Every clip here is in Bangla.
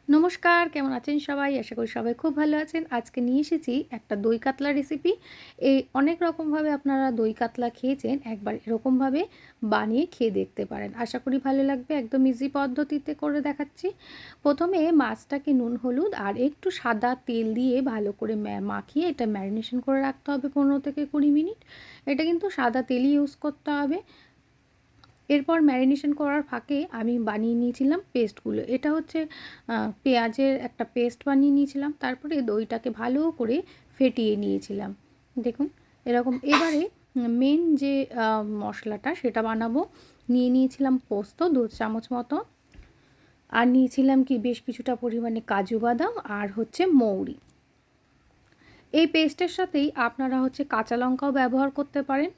নমস্কার, কেমন আছেন সবাই? আশা করি সবাই খুব ভালো আছেন। আজকে নিয়ে এসেছি একটা দই কাতলা রেসিপি। অনেক রকমভাবে আপনারা দই কাতলা খেয়েছেন। একবার এরকমভাবে বানিয়ে খেয়ে দেখতে পারেন। আশা করি ভালো লাগবে। একদম ইজি পদ্ধতিতে করে দেখাচ্ছি। প্রথমে মাছটাকে নুন, হলুদ আর একটু সাদা তেল দিয়ে ভালো করে মাখিয়ে এটা ম্যারিনেশন করে রাখতে হবে ১৫ থেকে ২০ মিনিট। এটা কিন্তু সাদা তেলই ইউজ করতে হবে। এরপর ম্যারিনেশন করার ফাঁকে আমি বানিয়ে নিয়েছিলাম পেস্টগুলো। এটা হচ্ছে পেঁয়াজের একটা পেস্ট বানিয়ে নিয়েছিলাম। তারপরে দইটাকে ভালো করে ফেটিয়ে নিয়েছিলাম। দেখুন এরকম। এবারে মেন যে মশলাটা সেটা বানাবো। নিয়েছিলাম পোস্ত ২ চামচ মতো। আর নিয়েছিলাম বেশ কিছুটা পরিমাণে কাজু বাদাম আর হচ্ছে মৌরি। এই পেস্টের সাথেই আপনারা হচ্ছে কাঁচা লঙ্কাও ব্যবহার করতে পারেন।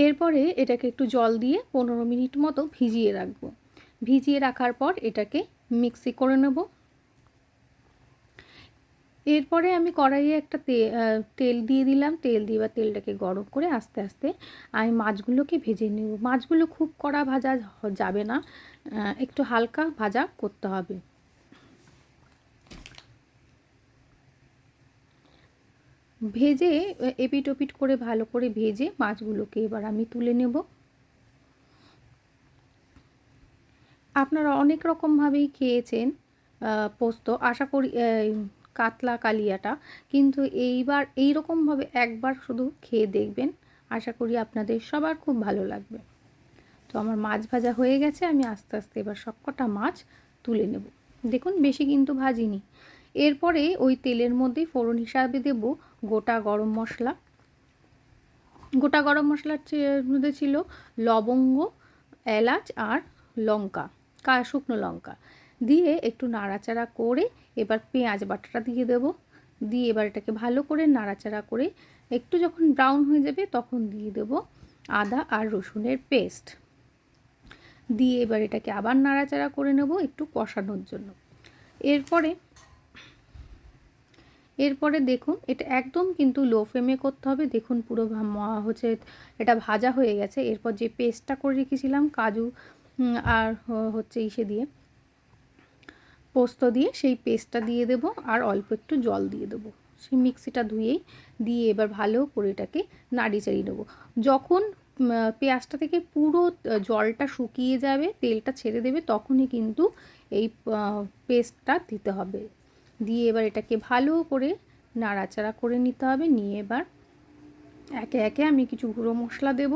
এরপরে এটাকে একটু জল দিয়ে ১৫ মিনিট মতো ভিজিয়ে রাখবো। ভিজিয়ে রাখার পর এটাকে মিক্সি করে নেব। এরপরে আমি কড়াইয়ে একটা তেল দিয়ে দিলাম। তেল দিয়ে এবার তেলটাকে গরম করে আস্তে আস্তে আমি মাছগুলোকে ভেজে নেব। মাছগুলো খুব কড়া ভাজা যাবে না, একটু হালকা ভাজা করতে হবে। ভেজে এপিট ওপিট করে ভালো করে ভেজে মাছগুলোকে এবার আমি তুলে নেব। আপনারা অনেক রকমভাবেই খেয়েছেন পোস্ত, আশা করি কাতলা কালিয়াটা, কিন্তু এইবার এইরকমভাবে একবার শুধু খেয়ে দেখবেন। আশা করি আপনাদের সবার খুব ভালো লাগবে। তো আমার মাছ ভাজা হয়ে গেছে। আমি আস্তে আস্তে এবার সবকটা মাছ তুলে নেব। দেখুন বেশি কিন্তু ভাজিনি। এরপরে ওই তেলের মধ্যেই ফোড়ন হিসাবে দেব গোটা গরম মশলা। গোটা গরম মশলার মধ্যে ছিল লবঙ্গ, এলাচ আর লঙ্কা, শুকনো লঙ্কা দিয়ে একটু নাড়াচাড়া করে এবার পেঁয়াজ বাটাটা দিয়ে দেব। দিয়ে এবার এটাকে ভালো করে নাড়াচাড়া করে একটু যখন ব্রাউন হয়ে যাবে তখন দিয়ে দেব আদা আর রসুনের পেস্ট। দিয়ে এবার এটাকে আবার নাড়াচাড়া করে নেব একটু কষানোর জন্য। এরপরে দেখুন এটা একদম কিন্তু লো ফ্লেমে করতে হবে। দেখুন পুরো হচ্ছে এটা ভাজা হয়ে গেছে। এরপর যে পেস্টটা করে রেখেছিলাম কাজু আর হচ্ছে দিয়ে পোস্ত দিয়ে, সেই পেস্টটা দিয়ে দেব আর অল্প একটু জল দিয়ে দেবো। সেই মিক্সিটা দিয়ে এবার ভালো করে এটাকে নাড়িয়ে চাড়িয়ে নেবো। যখন পেঁয়াজটা থেকে পুরো জলটা শুকিয়ে যাবে, তেলটা ছেড়ে দেবে, তখনই কিন্তু এই পেস্টটা দিতে হবে। দিয়ে এবার এটাকে ভালো করে নাড়াচাড়া করে নিতে হবে। নিয়ে এবার একে একে আমি কিছু গুঁড়ো মশলা দেব।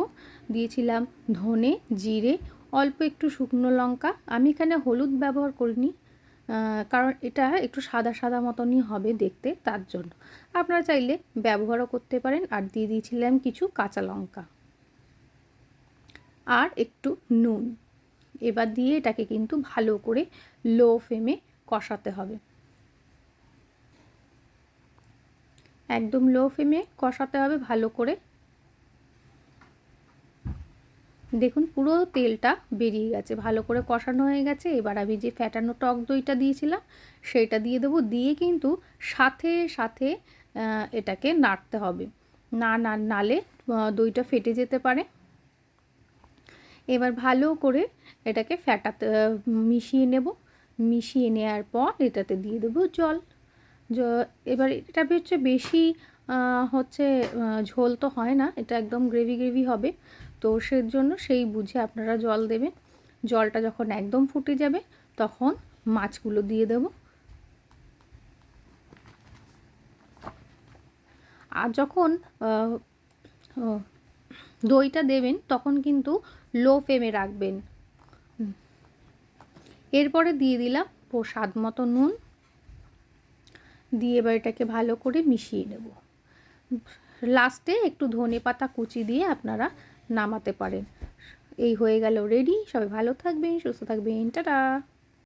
দিয়েছিলাম ধনে, জিরে, অল্প একটু শুকনো লঙ্কা। আমি এখানে হলুদ ব্যবহার করিনি, কারণ এটা একটু সাদা সাদা মতনই হবে দেখতে, তার জন্য। আপনারা চাইলে ব্যবহারও করতে পারেন। আর দিয়ে দিয়েছিলাম কিছু কাঁচা লঙ্কা আর একটু নুন। এবার দিয়ে এটাকে কিন্তু ভালো করে লো ফ্লেমে কষাতে হবে। একদম লো ফ্লেমে কষাতে হবে ভালো করে। দেখুন পুরো তেলটা বেরিয়ে গেছে, ভালো করে কষানো হয়ে গেছে। এবার আমি যে ফ্যাটানো টক দইটা দিয়েছিলাম সেটা দিয়ে দেবো। দিয়ে কিন্তু সাথে সাথে এটাকে নাড়তে হবে, নাড়লে দইটা ফেটে যেতে পারে। এবার ভালো করে এটাকে মিশিয়ে নেব। মিশিয়ে নেওয়ার পর এটাতে দিয়ে দেবো জল। এবার এটা হচ্ছে বেশি হচ্ছে ঝোল তো হয় না, এটা একদম গ্রেভি গ্রেভি হবে। তো সেজন্য সেই বুঝে আপনারা জল দেবেন। জলটা যখন একদম ফুটে যাবে তখন মাছগুলো দিয়ে দেব। আর যখন দইটা দেবেন তখন কিন্তু লো ফ্লেমে রাখবেন। এরপরে দিয়ে দিলাম স্বাদ মতো নুন। দিয়ে এবার এটাকে ভালো করে মিশিয়ে নেব। লাস্টে একটু ধনেপাতা কুচি দিয়ে আপনারা নামাতে পারেন। এই হয়ে গেল রেডি। সবাই ভালো থাকবেন, সুস্থ থাকবেন। টাটা।